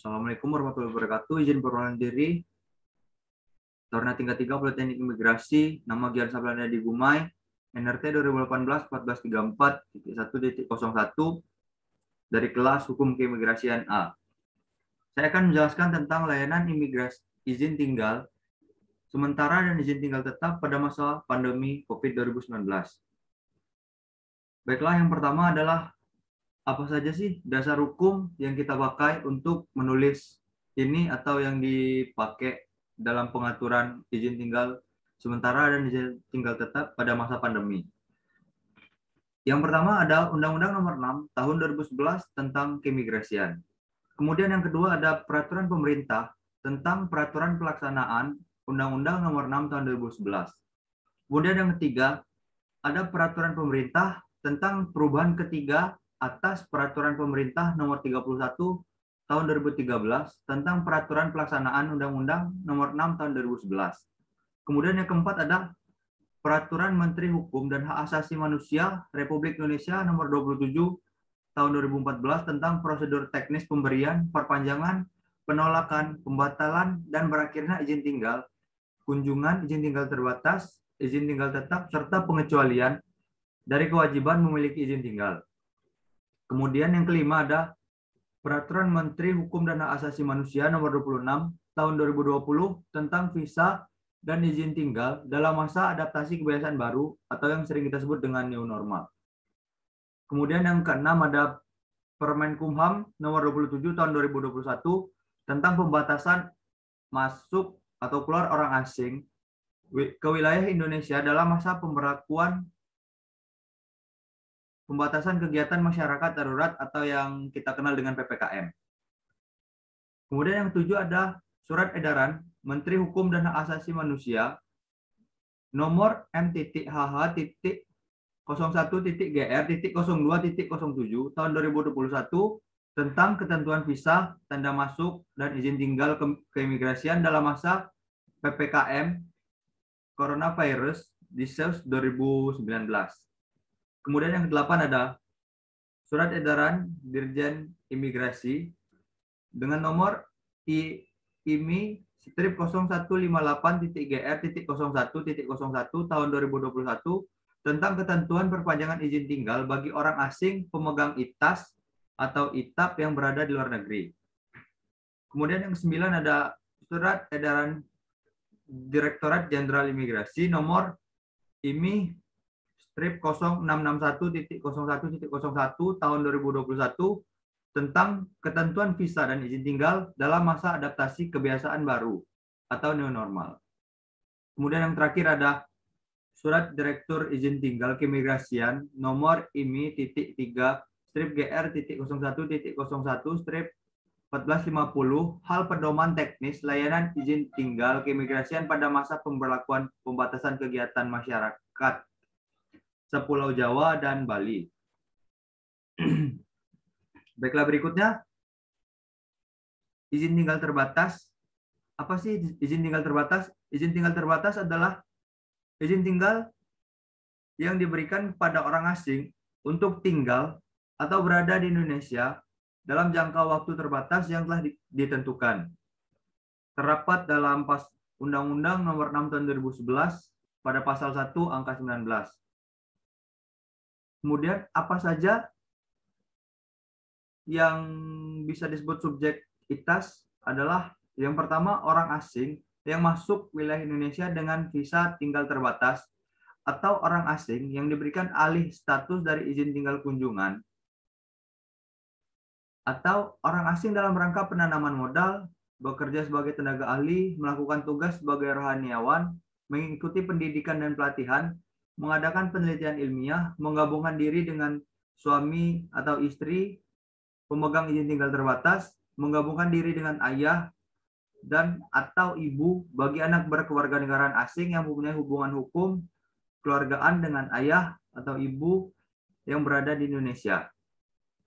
Assalamualaikum warahmatullahi wabarakatuh. Izin permohonan diri. Taruna tingkat 3 Politeknik Imigrasi. Nama Gian Sablana di Gumai. NRT 2018-1434-1.01 dari kelas Hukum Keimigrasian A. Saya akan menjelaskan tentang layanan imigrasi izin tinggal sementara dan izin tinggal tetap pada masa pandemi COVID-19. Baiklah, yang pertama adalah apa saja sih dasar hukum yang kita pakai untuk menulis ini atau yang dipakai dalam pengaturan izin tinggal sementara dan izin tinggal tetap pada masa pandemi. Yang pertama ada Undang-Undang Nomor 6 Tahun 2011 tentang Keimigrasian. Kemudian yang kedua ada Peraturan Pemerintah tentang Peraturan Pelaksanaan Undang-Undang Nomor 6 Tahun 2011. Kemudian yang ketiga ada Peraturan Pemerintah tentang perubahan ketiga atas Peraturan Pemerintah Nomor 31 Tahun 2013 tentang Peraturan Pelaksanaan Undang-Undang Nomor 6 Tahun 2011. Kemudian yang keempat ada Peraturan Menteri Hukum dan Hak Asasi Manusia Republik Indonesia Nomor 27 Tahun 2014 tentang prosedur teknis pemberian, perpanjangan, penolakan, pembatalan, dan berakhirnya izin tinggal, kunjungan, izin tinggal terbatas, izin tinggal tetap, serta pengecualian dari kewajiban memiliki izin tinggal. Kemudian yang kelima ada Peraturan Menteri Hukum dan Hak Asasi Manusia Nomor 26 Tahun 2020 tentang visa dan izin tinggal dalam masa adaptasi kebiasaan baru atau yang sering kita sebut dengan new normal. Kemudian yang keenam ada Permenkumham Nomor 27 Tahun 2021 tentang pembatasan masuk atau keluar orang asing ke wilayah Indonesia dalam masa pemberlakuan pembatasan kegiatan masyarakat darurat atau yang kita kenal dengan PPKM. Kemudian yang ketujuh ada Surat Edaran Menteri Hukum dan Hak Asasi Manusia nomor M.H.01.gr.02.07 tahun 2021 tentang ketentuan visa, tanda masuk, dan izin tinggal keimigrasian dalam masa PPKM Coronavirus Disease 2019. Kemudian yang kedelapan ada Surat Edaran Dirjen Imigrasi dengan nomor IMI strip 0158.gr.01.01 tahun 2021 tentang ketentuan perpanjangan izin tinggal bagi orang asing pemegang ITAS atau ITAP yang berada di luar negeri. Kemudian yang ke-9 ada Surat Edaran Direktorat Jenderal Imigrasi nomor IMI strip 0661.01.01 tahun 2021 tentang ketentuan visa dan izin tinggal dalam masa adaptasi kebiasaan baru atau new normal. Kemudian yang terakhir ada Surat Direktur Izin Tinggal Keimigrasian nomor IMI.3 strip GR.01.01 strip 1450 hal pedoman teknis layanan izin tinggal keimigrasian pada masa pemberlakuan pembatasan kegiatan masyarakat sepulau Jawa dan Bali. Baiklah, berikutnya izin tinggal terbatas. Apa sih izin tinggal terbatas? Izin tinggal terbatas adalah izin tinggal yang diberikan kepada orang asing untuk tinggal atau berada di Indonesia dalam jangka waktu terbatas yang telah ditentukan. Terdapat dalam Undang-Undang Nomor 6 Tahun 2011 pada pasal 1 angka 19. Kemudian apa saja yang bisa disebut subjek ITAS adalah yang pertama orang asing yang masuk wilayah Indonesia dengan visa tinggal terbatas atau orang asing yang diberikan alih status dari izin tinggal kunjungan atau orang asing dalam rangka penanaman modal, bekerja sebagai tenaga ahli, melakukan tugas sebagai rohaniawan, mengikuti pendidikan dan pelatihan, mengadakan penelitian ilmiah, menggabungkan diri dengan suami atau istri, pemegang izin tinggal terbatas, menggabungkan diri dengan ayah dan atau ibu bagi anak berkewarganegaraan asing yang mempunyai hubungan hukum keluargaan dengan ayah atau ibu yang berada di Indonesia.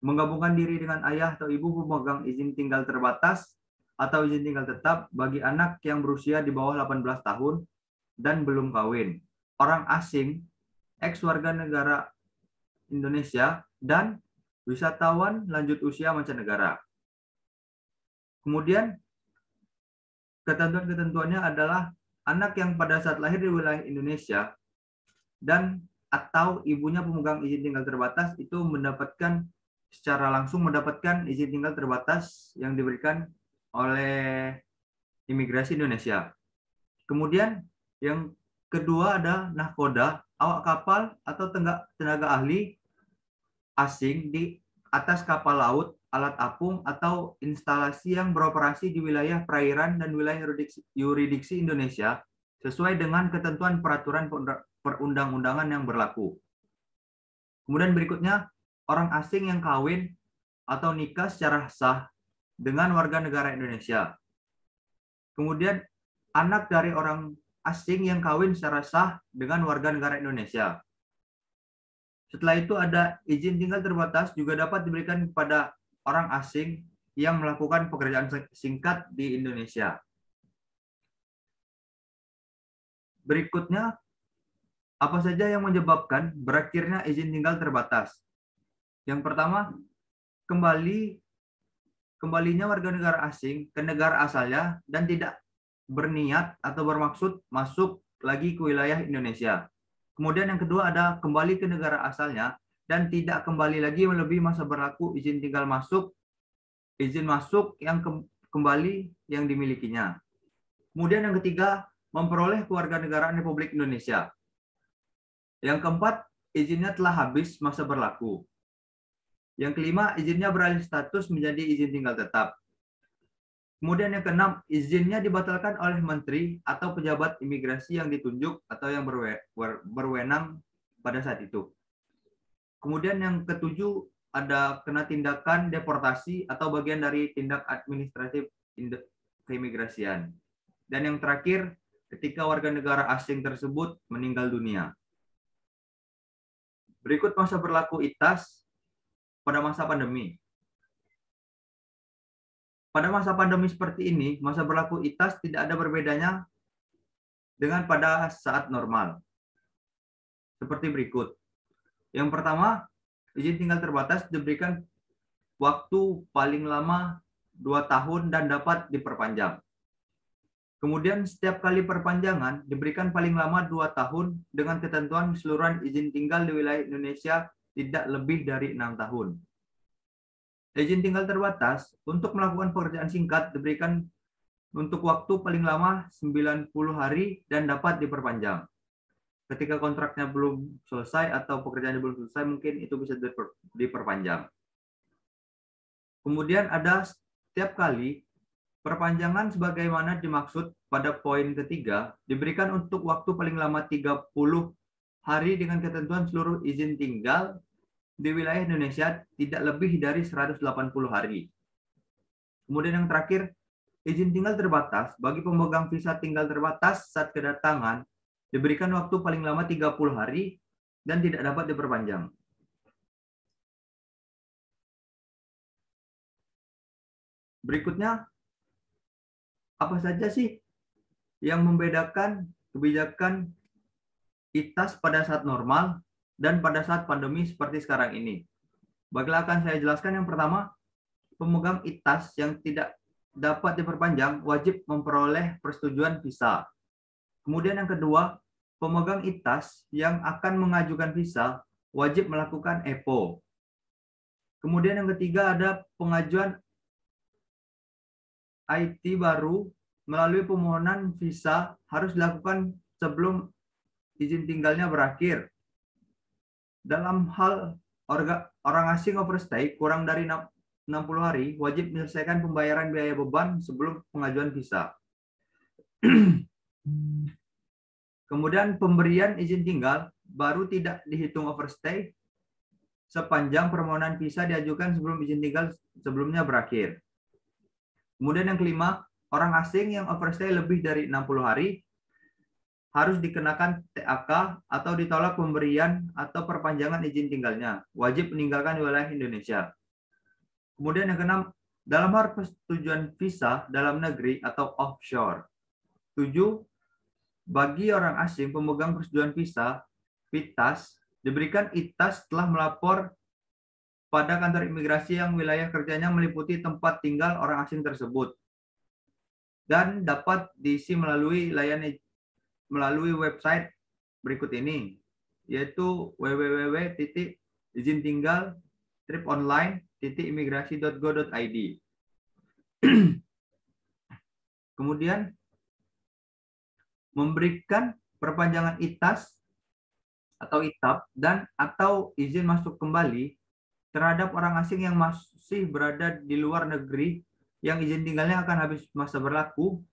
Menggabungkan diri dengan ayah atau ibu pemegang izin tinggal terbatas atau izin tinggal tetap bagi anak yang berusia di bawah 18 tahun dan belum kawin, orang asing, ex warga negara Indonesia, dan wisatawan lanjut usia mancanegara. Kemudian ketentuan-ketentuannya adalah anak yang pada saat lahir di wilayah Indonesia dan atau ibunya pemegang izin tinggal terbatas itu secara langsung mendapatkan izin tinggal terbatas yang diberikan oleh imigrasi Indonesia. Kemudian yang kedua ada nahkoda, awak kapal atau tenaga ahli asing di atas kapal laut, alat apung, atau instalasi yang beroperasi di wilayah perairan dan wilayah yuridiksi Indonesia sesuai dengan ketentuan peraturan perundang-undangan yang berlaku. Kemudian berikutnya, orang asing yang kawin atau nikah secara sah dengan warga negara Indonesia. Kemudian, anak dari orang asing yang kawin secara sah dengan warga negara Indonesia. Setelah itu ada izin tinggal terbatas juga dapat diberikan kepada orang asing yang melakukan pekerjaan singkat di Indonesia. Berikutnya, apa saja yang menyebabkan berakhirnya izin tinggal terbatas? Yang pertama, kembalinya warga negara asing ke negara asalnya dan tidak berniat atau bermaksud masuk lagi ke wilayah Indonesia. Kemudian yang kedua ada kembali ke negara asalnya dan tidak kembali lagi melebihi masa berlaku izin masuk yang kembali yang dimilikinya. Kemudian yang ketiga, memperoleh kewarganegaraan Republik Indonesia. Yang keempat, izinnya telah habis masa berlaku. Yang kelima, izinnya beralih status menjadi izin tinggal tetap. Kemudian yang keenam, izinnya dibatalkan oleh menteri atau pejabat imigrasi yang ditunjuk atau yang berwenang pada saat itu. Kemudian yang ketujuh, ada kena tindakan deportasi atau bagian dari tindak administratif keimigrasian. Dan yang terakhir, ketika warga negara asing tersebut meninggal dunia. Berikut masa berlaku ITAS pada masa pandemi. Pada masa pandemi seperti ini, masa berlaku ITAS tidak ada berbedanya dengan pada saat normal. Seperti berikut. Yang pertama, izin tinggal terbatas diberikan waktu paling lama 2 tahun dan dapat diperpanjang. Kemudian setiap kali perpanjangan diberikan paling lama 2 tahun dengan ketentuan keseluruhan izin tinggal di wilayah Indonesia tidak lebih dari 6 tahun. Izin tinggal terbatas untuk melakukan pekerjaan singkat diberikan untuk waktu paling lama 90 hari dan dapat diperpanjang. Ketika kontraknya belum selesai atau pekerjaannya belum selesai, mungkin itu bisa diperpanjang. Kemudian ada setiap kali perpanjangan sebagaimana dimaksud pada poin ketiga diberikan untuk waktu paling lama 30 hari dengan ketentuan seluruh izin tinggal di wilayah Indonesia tidak lebih dari 180 hari. Kemudian yang terakhir, izin tinggal terbatas bagi pemegang visa tinggal terbatas saat kedatangan diberikan waktu paling lama 30 hari dan tidak dapat diperpanjang. Berikutnya, apa saja sih yang membedakan kebijakan ITAS pada saat normal dan pada saat pandemi seperti sekarang ini? Baiklah, akan saya jelaskan. Yang pertama, pemegang ITAS yang tidak dapat diperpanjang wajib memperoleh persetujuan visa. Kemudian yang kedua, pemegang ITAS yang akan mengajukan visa wajib melakukan EPO. Kemudian yang ketiga ada pengajuan IT baru melalui permohonan visa harus dilakukan sebelum izin tinggalnya berakhir. Dalam hal orang asing overstay kurang dari 60 hari, wajib menyelesaikan pembayaran biaya beban sebelum pengajuan visa. Kemudian pemberian izin tinggal baru tidak dihitung overstay sepanjang permohonan visa diajukan sebelum izin tinggal sebelumnya berakhir. Kemudian yang kelima, orang asing yang overstay lebih dari 60 hari harus dikenakan TAK atau ditolak pemberian atau perpanjangan izin tinggalnya. Wajib meninggalkan wilayah Indonesia. Kemudian yang keenam, dalam hal persetujuan visa dalam negeri atau offshore. 7. Bagi orang asing pemegang persetujuan visa, VITAS, diberikan ITAS setelah melapor pada kantor imigrasi yang wilayah kerjanya meliputi tempat tinggal orang asing tersebut dan dapat diisi melalui website berikut ini, yaitu www.izintinggal-online.imigrasi.go.id. Kemudian memberikan perpanjangan ITAS atau ITAP dan atau izin masuk kembali terhadap orang asing yang masih berada di luar negeri yang izin tinggalnya akan habis masa berlaku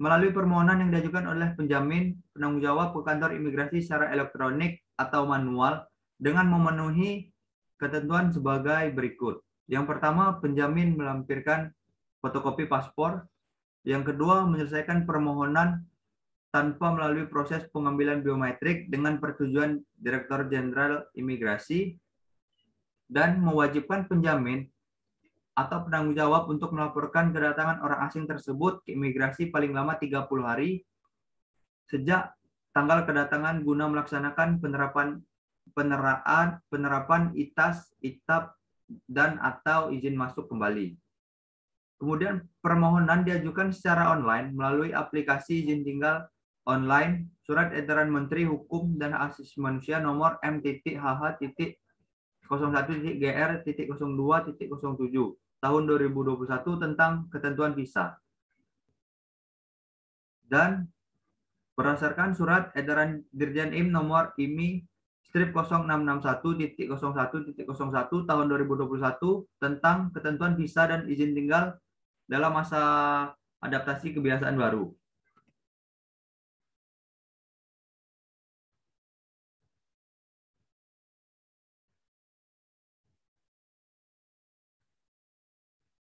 melalui permohonan yang diajukan oleh penjamin penanggung jawab ke kantor imigrasi secara elektronik atau manual dengan memenuhi ketentuan sebagai berikut. Yang pertama, penjamin melampirkan fotokopi paspor. Yang kedua, menyelesaikan permohonan tanpa melalui proses pengambilan biometrik dengan persetujuan Direktur Jenderal Imigrasi dan mewajibkan penjamin atau penanggung jawab untuk melaporkan kedatangan orang asing tersebut ke imigrasi paling lama 30 hari sejak tanggal kedatangan guna melaksanakan penerapan ITAS, ITAP, dan atau izin masuk kembali. Kemudian permohonan diajukan secara online melalui aplikasi izin tinggal online Surat Edaran Menteri Hukum dan Hak Asasi Manusia nomor M.HH.01.GR.02.07 tahun 2021 tentang ketentuan visa. Dan berdasarkan Surat Edaran Dirjen IM nomor IMI strip 0661.01.01 tahun 2021 tentang ketentuan visa dan izin tinggal dalam masa adaptasi kebiasaan baru.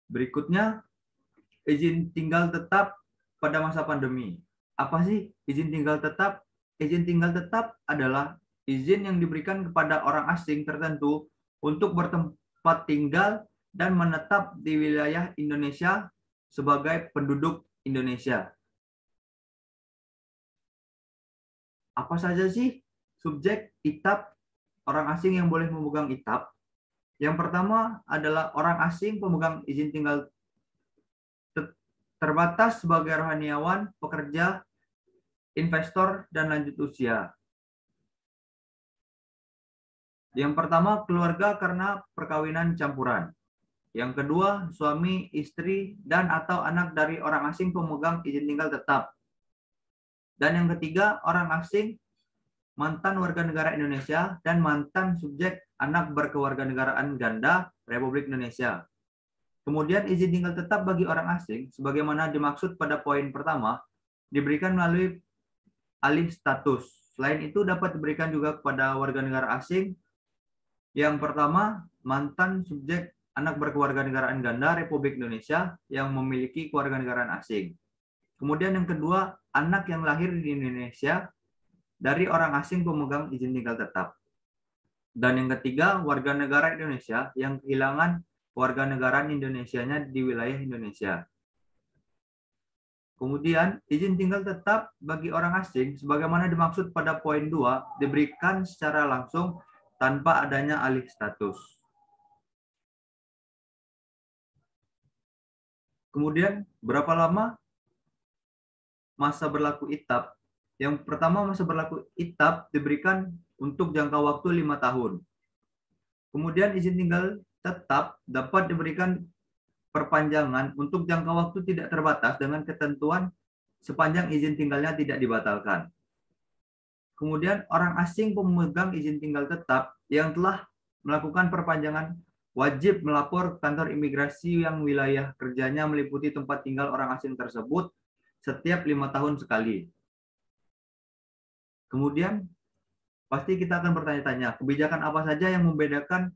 Berikutnya, izin tinggal tetap pada masa pandemi. Apa sih izin tinggal tetap? Izin tinggal tetap adalah izin yang diberikan kepada orang asing tertentu untuk bertempat tinggal dan menetap di wilayah Indonesia sebagai penduduk Indonesia. Apa saja sih subjek ITAP orang asing yang boleh memegang ITAP? Yang pertama adalah orang asing pemegang izin tinggal terbatas sebagai rohaniawan, pekerja, investor, dan lanjut usia. Yang pertama, keluarga karena perkawinan campuran. Yang kedua, suami, istri, dan atau anak dari orang asing pemegang izin tinggal tetap. Dan yang ketiga, orang asing, mantan warga negara Indonesia, dan mantan subjek anak berkewarganegaraan ganda Republik Indonesia. Kemudian izin tinggal tetap bagi orang asing, sebagaimana dimaksud pada poin pertama, diberikan melalui alih status. Selain itu dapat diberikan juga kepada warga negara asing. Yang pertama, mantan subjek anak berkewarganegaraan ganda Republik Indonesia yang memiliki kewarganegaraan asing. Kemudian yang kedua, anak yang lahir di Indonesia dari orang asing pemegang izin tinggal tetap. Dan yang ketiga, warga negara Indonesia yang kehilangan kewarganegaraan Indonesianya di wilayah Indonesia. Kemudian, izin tinggal tetap bagi orang asing, sebagaimana dimaksud pada poin 2, diberikan secara langsung tanpa adanya alih status. Kemudian, berapa lama masa berlaku ITAP? Yang pertama, masa berlaku ITAP diberikan untuk jangka waktu 5 tahun. Kemudian, izin tinggal tetap dapat diberikan perpanjangan untuk jangka waktu tidak terbatas dengan ketentuan sepanjang izin tinggalnya tidak dibatalkan. Kemudian orang asing pemegang izin tinggal tetap yang telah melakukan perpanjangan wajib melapor ke kantor imigrasi yang wilayah kerjanya meliputi tempat tinggal orang asing tersebut setiap 5 tahun sekali. Kemudian pasti kita akan bertanya-tanya, kebijakan apa saja yang membedakan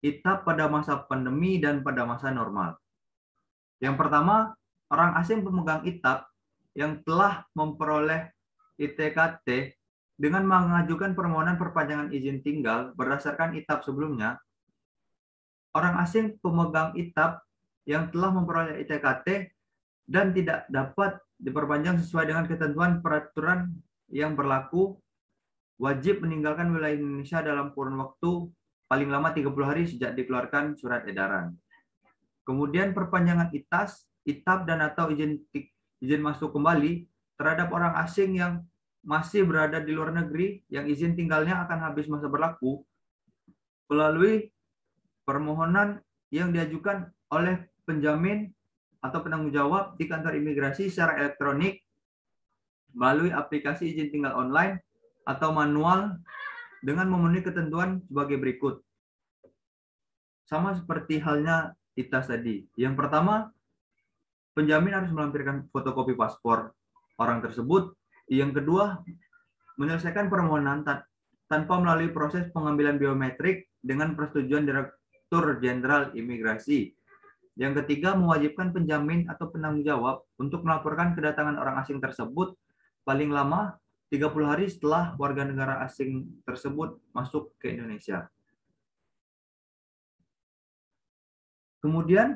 ITAP pada masa pandemi dan pada masa normal. Yang pertama, orang asing pemegang ITAP yang telah memperoleh ITKT dengan mengajukan permohonan perpanjangan izin tinggal berdasarkan ITAP sebelumnya, orang asing pemegang ITAP yang telah memperoleh ITKT dan tidak dapat diperpanjang sesuai dengan ketentuan peraturan yang berlaku, wajib meninggalkan wilayah Indonesia dalam kurun waktu paling lama 30 hari sejak dikeluarkan surat edaran. Kemudian perpanjangan ITAB dan atau izin masuk kembali terhadap orang asing yang masih berada di luar negeri yang izin tinggalnya akan habis masa berlaku melalui permohonan yang diajukan oleh penjamin atau penanggung jawab di kantor imigrasi secara elektronik melalui aplikasi izin tinggal online atau manual dengan memenuhi ketentuan sebagai berikut. Sama seperti halnya ITAS tadi. Yang pertama, penjamin harus melampirkan fotokopi paspor orang tersebut. Yang kedua, menyelesaikan permohonan tanpa melalui proses pengambilan biometrik dengan persetujuan Direktur Jenderal Imigrasi. Yang ketiga, mewajibkan penjamin atau penanggung jawab untuk melaporkan kedatangan orang asing tersebut paling lama 30 hari setelah warga negara asing tersebut masuk ke Indonesia. Kemudian,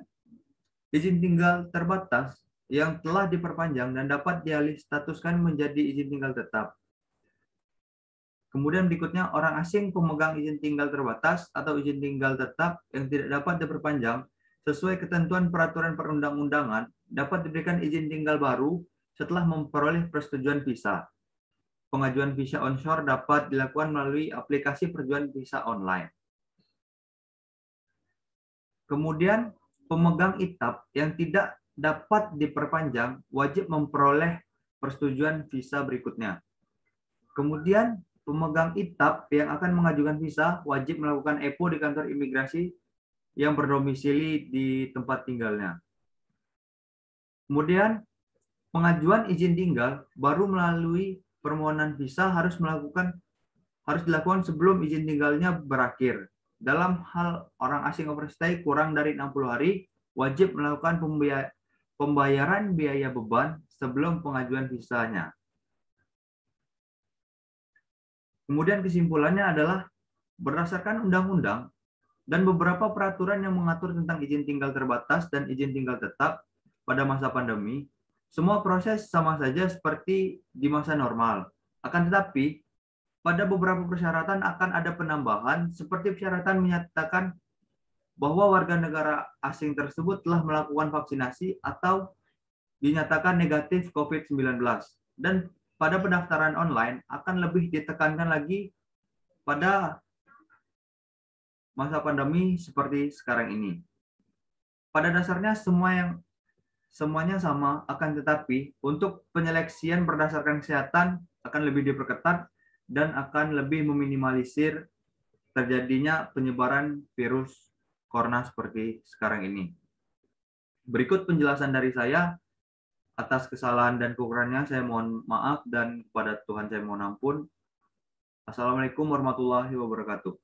izin tinggal terbatas yang telah diperpanjang dan dapat dialih statuskan menjadi izin tinggal tetap. Kemudian berikutnya, orang asing pemegang izin tinggal terbatas atau izin tinggal tetap yang tidak dapat diperpanjang sesuai ketentuan peraturan perundang-undangan dapat diberikan izin tinggal baru setelah memperoleh persetujuan visa. Pengajuan visa onshore dapat dilakukan melalui aplikasi persetujuan visa online. Kemudian, pemegang ITAB yang tidak dapat diperpanjang wajib memperoleh persetujuan visa berikutnya. Kemudian, pemegang ITAB yang akan mengajukan visa wajib melakukan EPO di kantor imigrasi yang berdomisili di tempat tinggalnya. Kemudian, pengajuan izin tinggal baru melalui permohonan visa harus dilakukan sebelum izin tinggalnya berakhir. Dalam hal orang asing overstay kurang dari 60 hari, wajib melakukan pembayaran biaya beban sebelum pengajuan visanya. Kemudian kesimpulannya adalah berdasarkan undang-undang dan beberapa peraturan yang mengatur tentang izin tinggal terbatas dan izin tinggal tetap pada masa pandemi, semua proses sama saja seperti di masa normal. Akan tetapi, pada beberapa persyaratan akan ada penambahan seperti persyaratan menyatakan bahwa warga negara asing tersebut telah melakukan vaksinasi atau dinyatakan negatif COVID-19. Dan pada pendaftaran online akan lebih ditekankan lagi pada masa pandemi seperti sekarang ini. Pada dasarnya semuanya sama, akan tetapi untuk penyeleksian berdasarkan kesehatan akan lebih diperketat dan akan lebih meminimalisir terjadinya penyebaran virus corona seperti sekarang ini. Berikut penjelasan dari saya. Atas kesalahan dan kekurangannya saya mohon maaf dan kepada Tuhan saya mohon ampun. Assalamualaikum warahmatullahi wabarakatuh.